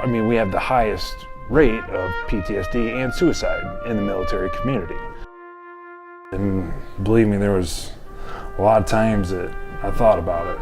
I mean, we have the highest rate of PTSD and suicide in the military community. And believe me, there was a lot of times that I thought about it.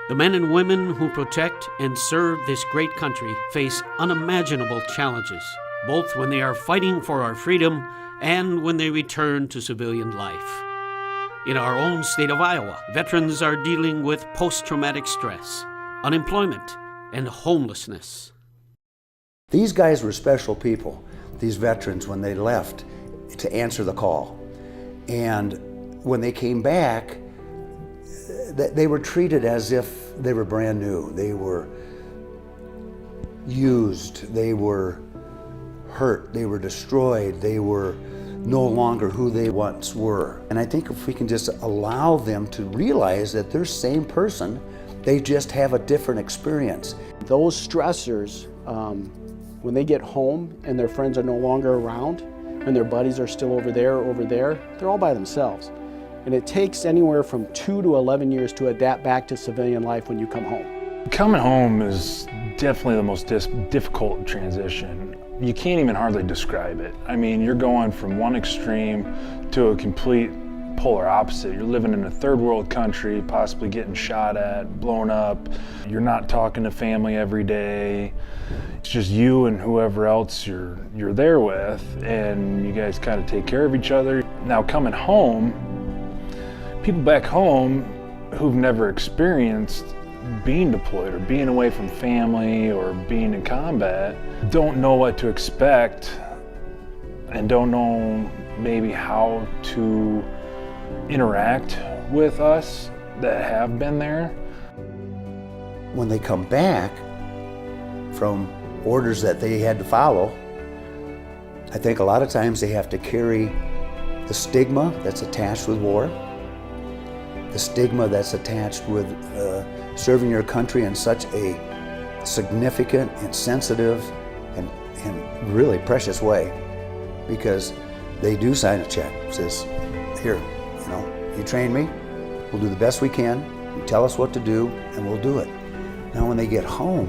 The men and women who protect and serve this great country face unimaginable challenges, both when they are fighting for our freedom and when they return to civilian life. In our own state of Iowa, veterans are dealing with post-traumatic stress, unemployment, and homelessness. These guys were special people, these veterans, when they left to answer the call. And when they came back, they were treated as if they were brand new. They were used, they were hurt, they were destroyed, they were no longer who they once were. And I think if we can just allow them to realize that they're the same person, they just have a different experience. Those stressors, when they get home and their friends are no longer around and their buddies are still over there, they're all by themselves. And it takes anywhere from 2 to 11 years to adapt back to civilian life when you come home. Coming home is definitely the most difficult transition. You can't even hardly describe it. I mean, you're going from one extreme to a complete polar opposite. You're living in a third world country, possibly getting shot at, blown up. You're not talking to family every day. It's just you and whoever else you're there with, and you guys kind of take care of each other. Now coming home, people back home who've never experienced being deployed or being away from family or being in combat don't know what to expect and don't know maybe how to interact with us that have been there. When they come back from orders that they had to follow, I think a lot of times they have to carry the stigma that's attached with war, the stigma that's attached with serving your country in such a significant and sensitive and really precious way, because they do sign a check that says, here, you train me, we'll do the best we can, you tell us what to do, and we'll do it. Now when they get home,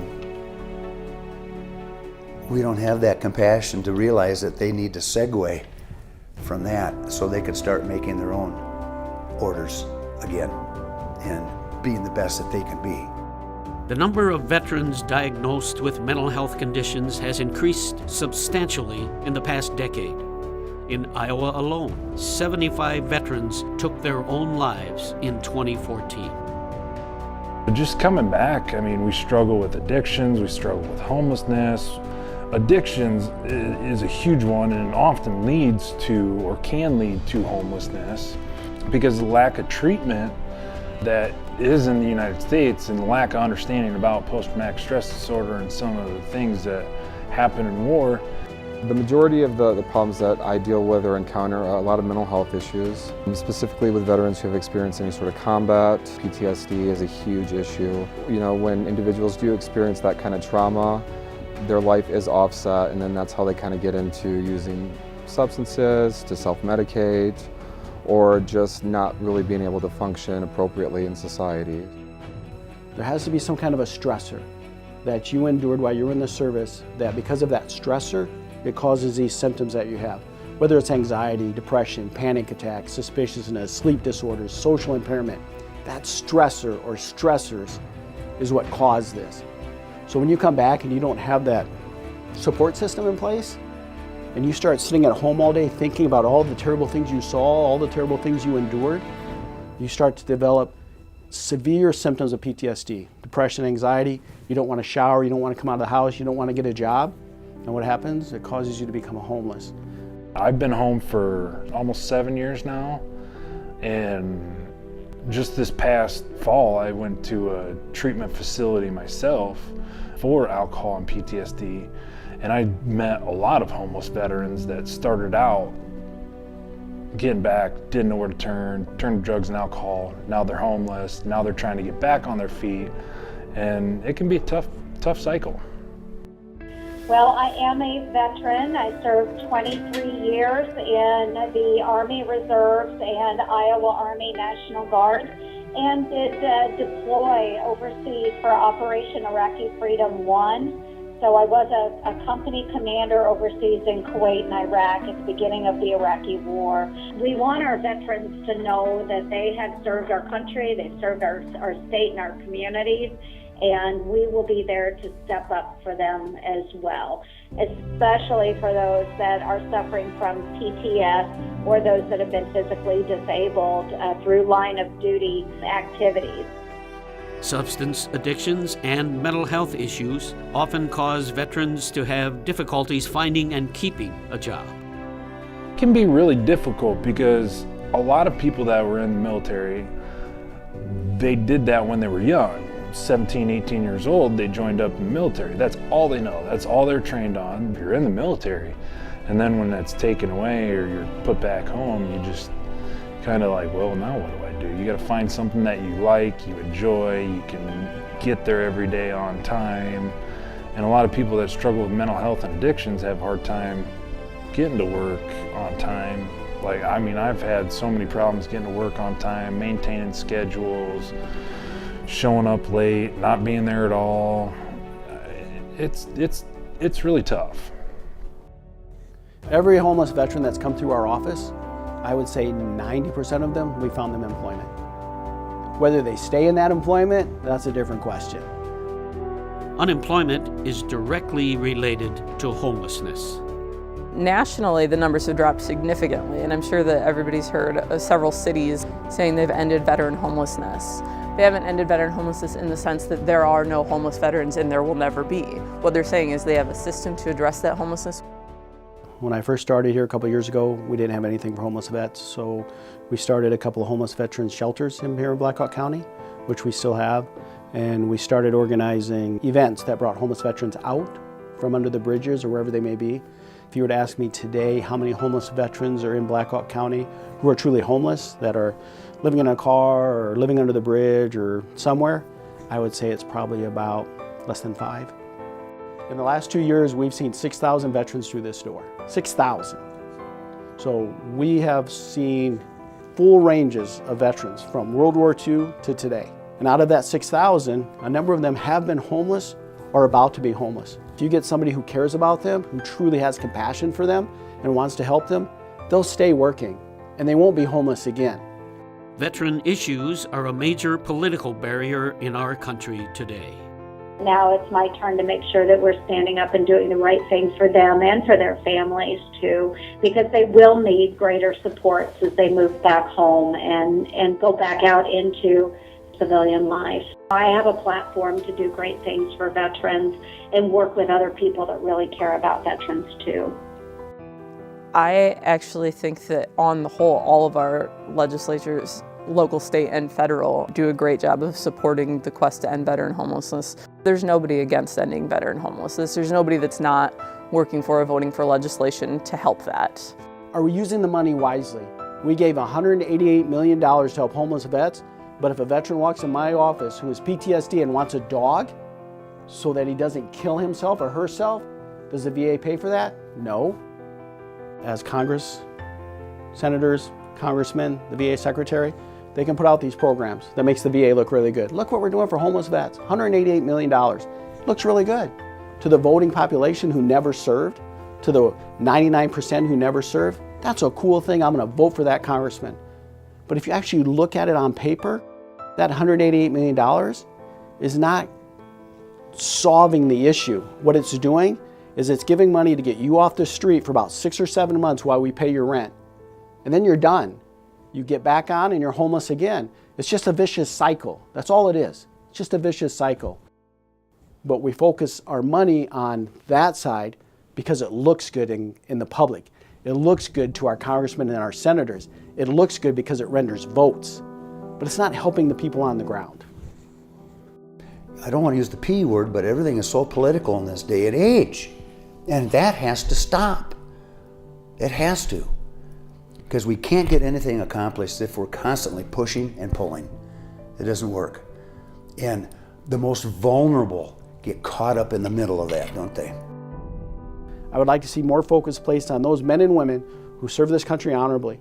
we don't have that compassion to realize that they need to segue from that so they can start making their own orders again and being the best that they can be. The number of veterans diagnosed with mental health conditions has increased substantially in the past decade. In Iowa alone, 75 veterans took their own lives in 2014. Just coming back, I mean, we struggle with addictions, we struggle with homelessness. Addictions is a huge one and often leads to or can lead to homelessness because the lack of treatment that is in the United States and the lack of understanding about post-traumatic stress disorder and some of the things that happen in war. The majority of the problems that I deal with or encounter are a lot of mental health issues, specifically with veterans who have experienced any sort of combat. PTSD is a huge issue. When individuals do experience that kind of trauma, their life is offset, and then that's how they kind of get into using substances to self-medicate or just not really being able to function appropriately in society. There has to be some kind of a stressor that you endured while you were in the service, that because of that stressor, it causes these symptoms that you have. Whether it's anxiety, depression, panic attacks, suspiciousness, sleep disorders, social impairment, that stressor or stressors is what caused this. So when you come back and you don't have that support system in place, and you start sitting at home all day thinking about all the terrible things you saw, all the terrible things you endured, you start to develop severe symptoms of PTSD, depression, anxiety. You don't want to shower, you don't want to come out of the house, you don't want to get a job. And what happens? It causes you to become homeless. I've been home for almost 7 years now, and just this past fall I went to a treatment facility myself for alcohol and PTSD, and I met a lot of homeless veterans that started out getting back, didn't know where to turn to drugs and alcohol. Now they're homeless. Now they're trying to get back on their feet. And it can be a tough cycle. Well, I am a veteran. I served 23 years in the Army Reserves and Iowa Army National Guard, and did deploy overseas for Operation Iraqi Freedom 1. So I was a company commander overseas in Kuwait and Iraq at the beginning of the Iraqi War. We want our veterans to know that they have served our country, they've served our state and our communities, and we will be there to step up for them as well, especially for those that are suffering from PTS or those that have been physically disabled through line of duty activities. Substance addictions and mental health issues often cause veterans to have difficulties finding and keeping a job. It can be really difficult because a lot of people that were in the military, they did that when they were young. 17, 18 years old, they joined up in the military. That's all they know. That's all they're trained on. You're in the military. And then when that's taken away or you're put back home, you just kind of like, well, now what do I do? You got to find something that you like, you enjoy, you can get there every day on time. And a lot of people that struggle with mental health and addictions have a hard time getting to work on time. Like, I mean, I've had so many problems getting to work on time, maintaining schedules, showing up late, not being there at all. It's really tough. Every homeless veteran that's come through our office, I would say 90% of them, we found them employment. Whether they stay in that employment, that's a different question. Unemployment is directly related to homelessness. Nationally, the numbers have dropped significantly, and I'm sure that everybody's heard of several cities saying they've ended veteran homelessness. They haven't ended veteran homelessness in the sense that there are no homeless veterans and there will never be. What they're saying is they have a system to address that homelessness. When I first started here a couple of years ago, we didn't have anything for homeless vets, so we started a couple of homeless veterans shelters here in Black Hawk County, which we still have, and we started organizing events that brought homeless veterans out from under the bridges or wherever they may be. If you were to ask me today how many homeless veterans are in Black Hawk County who are truly homeless, that are living in a car or living under the bridge or somewhere, I would say it's probably about less than 5. In the last 2 years, we've seen 6,000 veterans through this door. 6,000. So we have seen full ranges of veterans from World War II to today. And out of that 6,000, a number of them have been homeless or about to be homeless. If you get somebody who cares about them, who truly has compassion for them and wants to help them, they'll stay working and they won't be homeless again. Veteran issues are a major political barrier in our country today. Now it's my turn to make sure that we're standing up and doing the right thing for them and for their families too, because they will need greater supports as they move back home and go back out into civilian life. I have a platform to do great things for veterans and work with other people that really care about veterans too. I actually think that on the whole, all of our legislatures, local, state, and federal, do a great job of supporting the quest to end veteran homelessness. There's nobody against ending veteran homelessness. There's nobody that's not working for or voting for legislation to help that. Are we using the money wisely? We gave $188 million to help homeless vets, but if a veteran walks in my office who has PTSD and wants a dog so that he doesn't kill himself or herself, does the VA pay for that? No. As Congress, senators, congressmen, the VA secretary, they can put out these programs that makes the VA look really good. Look what we're doing for homeless vets, $188 million. Looks really good. To the voting population who never served, to the 99% who never served, that's a cool thing. I'm going to vote for that congressman. But if you actually look at it on paper, that $188 million is not solving the issue. What it's doing is it's giving money to get you off the street for about 6 or 7 months while we pay your rent. And then you're done. You get back on and you're homeless again. It's just a vicious cycle. That's all it is. It's just a vicious cycle. But we focus our money on that side because it looks good in the public. It looks good to our congressmen and our senators. It looks good because it renders votes. But it's not helping the people on the ground. I don't want to use the P word, but everything is so political in this day and age. And that has to stop. It has to. Because we can't get anything accomplished if we're constantly pushing and pulling. It doesn't work. And the most vulnerable get caught up in the middle of that, don't they? I would like to see more focus placed on those men and women who serve this country honorably,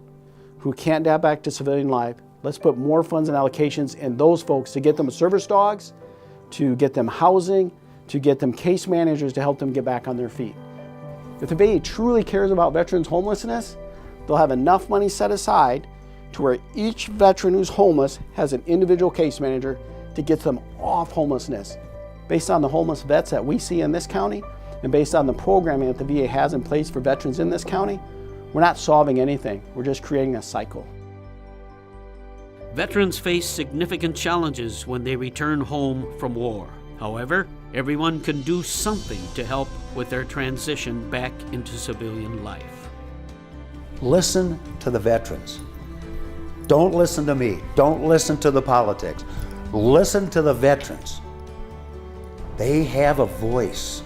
who can't adapt back to civilian life. Let's put more funds and allocations in those folks to get them service dogs, to get them housing, to get them case managers to help them get back on their feet. If the VA truly cares about veterans' homelessness, they'll have enough money set aside to where each veteran who's homeless has an individual case manager to get them off homelessness. Based on the homeless vets that we see in this county, and based on the programming that the VA has in place for veterans in this county, we're not solving anything. We're just creating a cycle. Veterans face significant challenges when they return home from war. However, everyone can do something to help with their transition back into civilian life. Listen to the veterans. Don't listen to me. Don't listen to the politics. Listen to the veterans. They have a voice.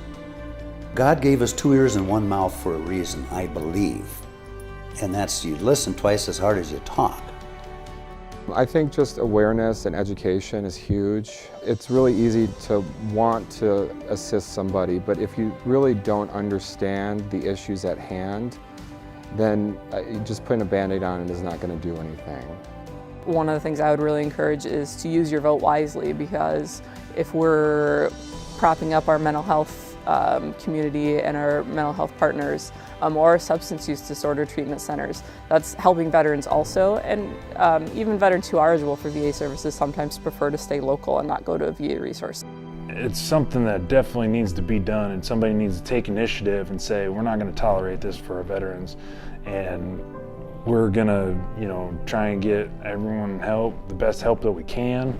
God gave us 2 ears and 1 mouth for a reason, I believe. And that's you listen twice as hard as you talk. I think just awareness and education is huge. It's really easy to want to assist somebody, but if you really don't understand the issues at hand, then just putting a Band-Aid on it is not going to do anything. One of the things I would really encourage is to use your vote wisely, because if we're propping up our mental health community and our mental health partners, or our substance use disorder treatment centers, that's helping veterans also. And even veterans who are eligible for VA services sometimes prefer to stay local and not go to a VA resource. It's something that definitely needs to be done, and somebody needs to take initiative and say, we're not going to tolerate this for our veterans, and we're going to, try and get everyone help, the best help that we can,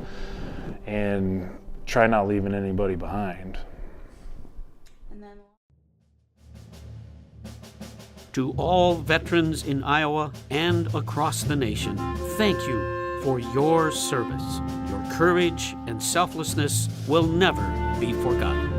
and try not leaving anybody behind. To all veterans in Iowa and across the nation, thank you for your service. Your courage and selflessness will never be forgotten.